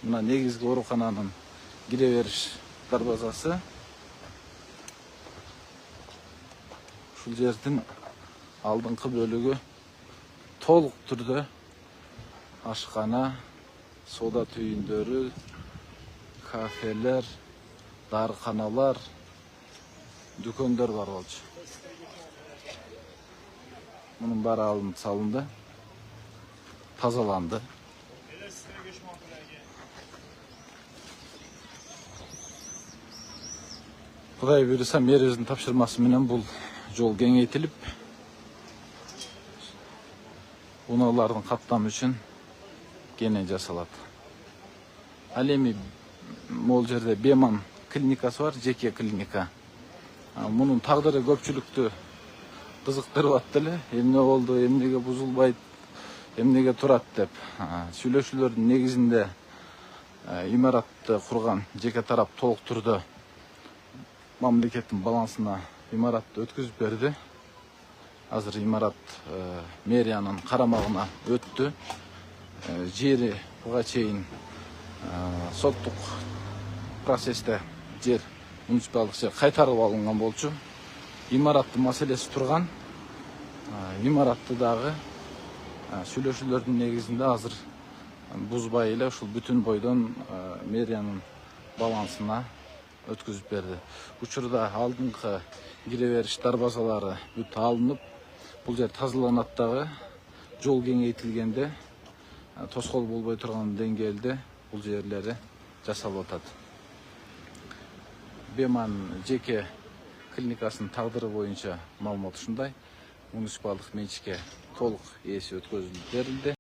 Мына негизги оорукананын кире бериш дарбазасы. Ушул жердин алдыңкы бөлүгү толук түрдө ашкана, сода түйүндөрү, кафелер, дарыканалар, дүкөндөр бар болчу. Мунун баары алынып салынды, тазаланды. Кудай буйруса, мэрибиздин тапшырмасы менен бул жол кеңейтилип, унаалардын каттамы үчүн кене жасалат. Ал эми могул жерде Беман клиникасы бар, жеке клиника. Мунун тагдыры көпчүлүктү кызыктырып атты эле. Эмне болду, эмнеге бузулбайт, эмнеге турат деп. Сүйлөшүүлөрдүн негизинде имаратты курган жеке тарап толук түрдө мамлекеттин балансына имаратты өткүзүп берди. Азыр имарат мэриянын карамагына өттү. Жери буга чейин соттук процессте жер, муниципалдык жер кайтарып алынган болчу. Имараттын маселеси турган. Имаратты дагы сүйлөшүүлөрдүн негизинде азыр бузбай эле ушул бүтүн бойдон мэриянын балансына өткүзүп берди. Учурда алдыңкы кире бериш дарбазалары бүт алынып, бул жер тазаланат дагы. Жол кеңейтилгенде, тоскоол болбой турган деңгээлде бул жерлери жасалып атат. Беман жеке клиникасынын тагдыры боюнча маалымат ушундай. Муниципалдык менчикке толук ээси өткөзүлүп берилди.